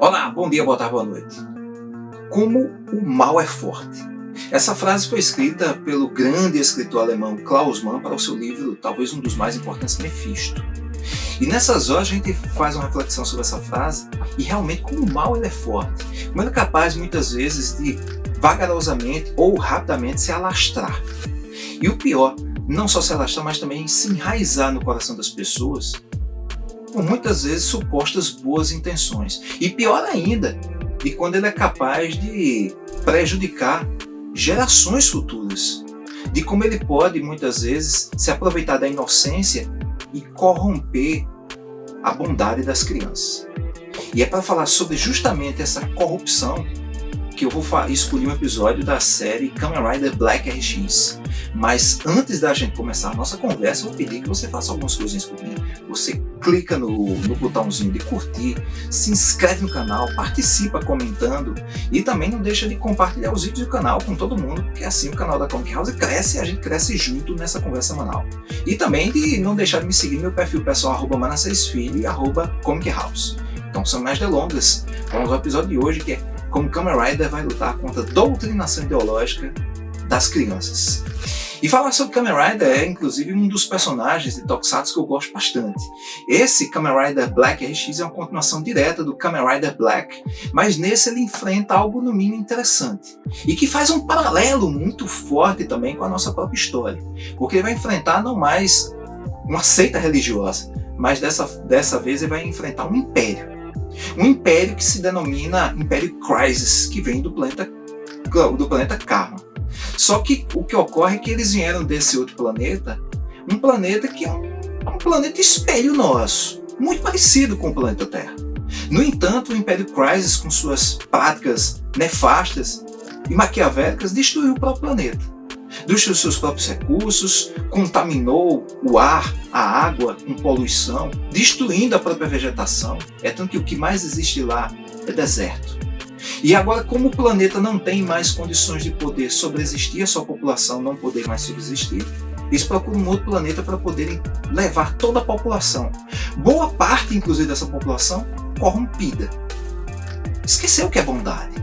Olá, bom dia, boa tarde, boa noite. Como o mal é forte. Essa frase foi escrita pelo grande escritor alemão Klaus Mann para o seu livro, talvez um dos mais importantes, Mefisto. E nessas horas a gente faz uma reflexão sobre essa frase e realmente como o mal ele é forte. Como ele é capaz muitas vezes de vagarosamente ou rapidamente se alastrar. E o pior, não só se alastrar, mas também se enraizar no coração das pessoas com muitas vezes supostas boas intenções. E pior ainda, de quando ele é capaz de prejudicar gerações futuras. De como ele pode muitas vezes se aproveitar da inocência e corromper a bondade das crianças. E é para falar sobre justamente essa corrupção que eu vou escolher um episódio da série Kamen Rider Black RX. Mas antes da gente começar a nossa conversa, eu vou pedir que você faça algumas coisinhas por mim. Você clica no botãozinho de curtir, se inscreve no canal, participa comentando e também não deixa de compartilhar os vídeos do canal com todo mundo, porque assim o canal da Comic House cresce e a gente cresce junto nessa conversa semanal. E também de não deixar de me seguir no meu perfil pessoal @manassesfilho e @Comic House. Então, sem mais delongas, vamos ao episódio de hoje, que é como Kamen Rider vai lutar contra a doutrinação ideológica das crianças. E falar sobre Kamen Rider é inclusive um dos personagens de Tokusatsu que eu gosto bastante. Esse Kamen Rider Black RX é uma continuação direta do Kamen Rider Black, mas nesse ele enfrenta algo no mínimo interessante. E que faz um paralelo muito forte também com a nossa própria história. Porque ele vai enfrentar não mais uma seita religiosa, mas dessa vez ele vai enfrentar um império. Um império que se denomina Império Crisis, que vem do planeta Karma. Só que o que ocorre é que eles vieram desse outro planeta, um planeta que é um planeta espelho nosso, muito parecido com o planeta Terra. No entanto, o Império Crisis, com suas práticas nefastas e maquiavélicas, destruiu o próprio planeta. Destruiu seus próprios recursos, contaminou o ar, a água com poluição, destruindo a própria vegetação. É tanto que o que mais existe lá é deserto. E agora, como o planeta não tem mais condições de poder sobreexistir, a sua população não poder mais subsistir, eles procuram um outro planeta para poderem levar toda a população. Boa parte, inclusive, dessa população corrompida. Esqueceu o que é bondade.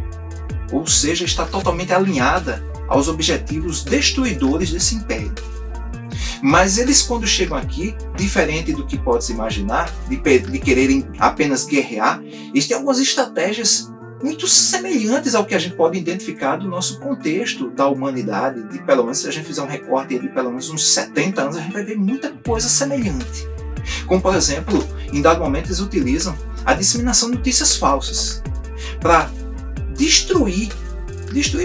Ou seja, está totalmente alinhada aos objetivos destruidores desse império. Mas eles, quando chegam aqui, diferente do que pode se imaginar, de quererem apenas guerrear, eles têm algumas estratégias muito semelhantes ao que a gente pode identificar do nosso contexto da humanidade. De pelo menos, se a gente fizer um recorte de pelo menos uns 70 anos, a gente vai ver muita coisa semelhante. Como, por exemplo, em dado momento eles utilizam a disseminação de notícias falsas para destruir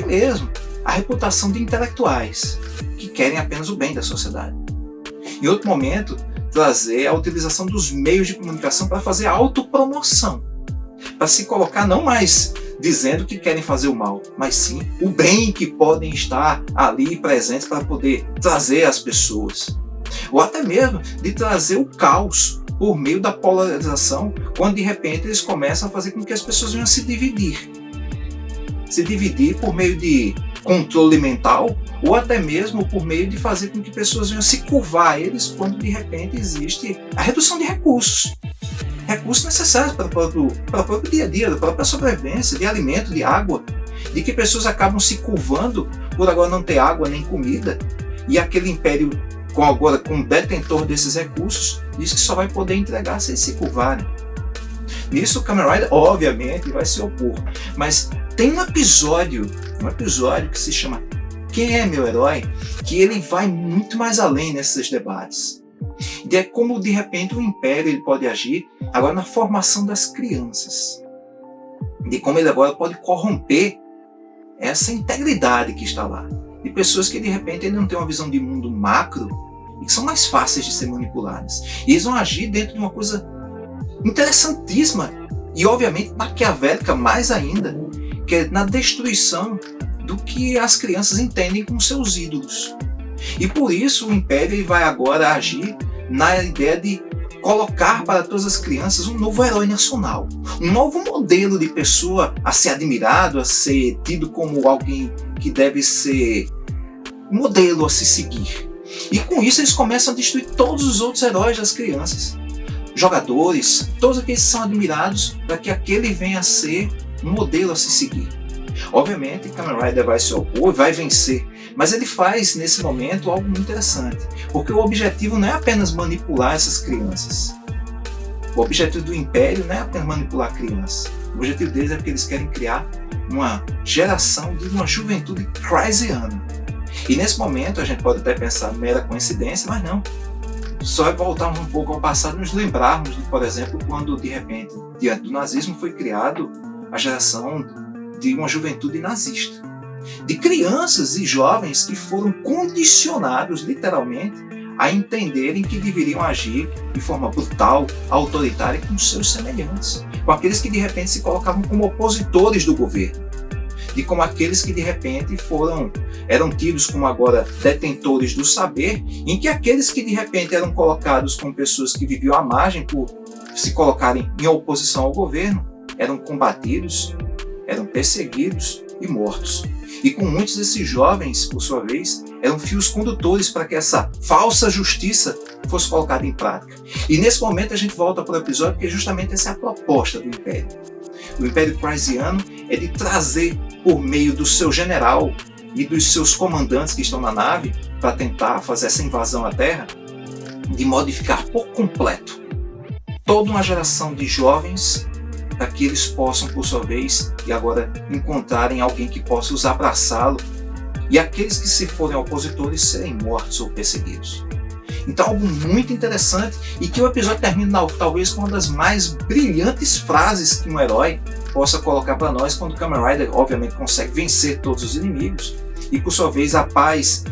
mesmo a reputação de intelectuais que querem apenas o bem da sociedade. Em outro momento, trazer a utilização dos meios de comunicação para fazer autopromoção, para se colocar não mais dizendo que querem fazer o mal, mas sim o bem que podem estar ali presentes para poder trazer às pessoas. Ou até mesmo de trazer o caos por meio da polarização, quando de repente eles começam a fazer com que as pessoas venham se dividir. Se dividir por meio de controle mental, ou até mesmo por meio de fazer com que pessoas venham se curvar a eles quando de repente existe a redução de recursos necessários para o próprio dia a dia, da própria sobrevivência, de alimento, de água, de que pessoas acabam se curvando por agora não ter água nem comida, e aquele império agora com o detentor desses recursos diz que só vai poder entregar se eles se curvarem. Nisso o Kamen Rider obviamente vai se opor, mas tem um episódio que se chama Quem é Meu Herói?, que ele vai muito mais além nesses debates. E é como de repente o Império ele pode agir agora na formação das crianças. De como ele agora pode corromper essa integridade que está lá. De pessoas que de repente ele não tem uma visão de mundo macro e que são mais fáceis de ser manipuladas. E eles vão agir dentro de uma coisa interessantíssima e obviamente maquiavélica mais ainda, que é na destruição do que as crianças entendem como seus ídolos. E por isso o Império ele vai agora agir na ideia de colocar para todas as crianças um novo herói nacional, um novo modelo de pessoa a ser admirado, a ser tido como alguém que deve ser modelo a se seguir. E com isso eles começam a destruir todos os outros heróis das crianças. jogadores, todos aqueles que são admirados para que aquele venha a ser um modelo a se seguir. Obviamente, Kamen Rider vai se opor, vai vencer, mas ele faz nesse momento algo muito interessante, porque o objetivo não é apenas manipular essas crianças. O objetivo do Império não é apenas manipular crianças. O objetivo deles é porque eles querem criar uma geração de uma juventude craziana. E nesse momento a gente pode até pensar mera coincidência, mas não. Só é voltarmos um pouco ao passado e nos lembrarmos de, por exemplo, quando de repente, diante do nazismo, foi criado a geração de uma juventude nazista. De crianças e jovens que foram condicionados, literalmente, a entenderem que deveriam agir de forma brutal, autoritária com seus semelhantes, com aqueles que de repente se colocavam como opositores do governo, de como aqueles que de repente eram tidos como agora detentores do saber, em que aqueles que de repente eram colocados como pessoas que viviam à margem por se colocarem em oposição ao governo, eram combatidos, eram perseguidos e mortos. E com muitos desses jovens, por sua vez, eram fios condutores para que essa falsa justiça fosse colocada em prática. E nesse momento a gente volta para o episódio, porque justamente essa é a proposta do Império. O Império Craziano é de trazer, por meio do seu general e dos seus comandantes que estão na nave, para tentar fazer essa invasão à Terra, de modificar por completo toda uma geração de jovens para que eles possam, por sua vez, e agora encontrarem alguém que possa os abraçá-lo, e aqueles que se forem opositores serem mortos ou perseguidos. Então, algo muito interessante, e que o episódio termina talvez com uma das mais brilhantes frases que um herói possa colocar para nós, quando o Kamen Rider obviamente consegue vencer todos os inimigos, e por sua vez a paz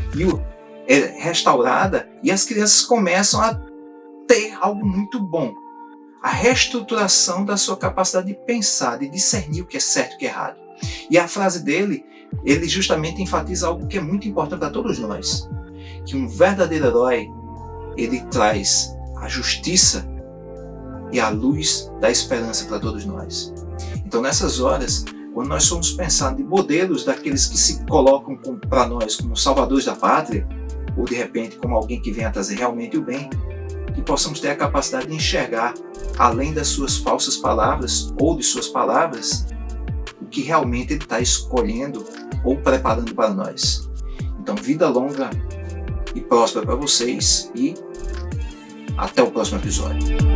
é restaurada, e as crianças começam a ter algo muito bom. A reestruturação da sua capacidade de pensar, de discernir o que é certo e o que é errado. E a frase dele, ele justamente enfatiza algo que é muito importante para todos nós, que um verdadeiro herói, ele traz a justiça e a luz da esperança para todos nós. Então nessas horas, quando nós somos pensando em modelos daqueles que se colocam para nós como salvadores da pátria, ou de repente como alguém que vem a trazer realmente o bem, que possamos ter a capacidade de enxergar, além das suas falsas palavras ou de suas palavras, o que realmente ele está escolhendo ou preparando para nós. Então, vida longa e próspera para vocês, e até o próximo episódio.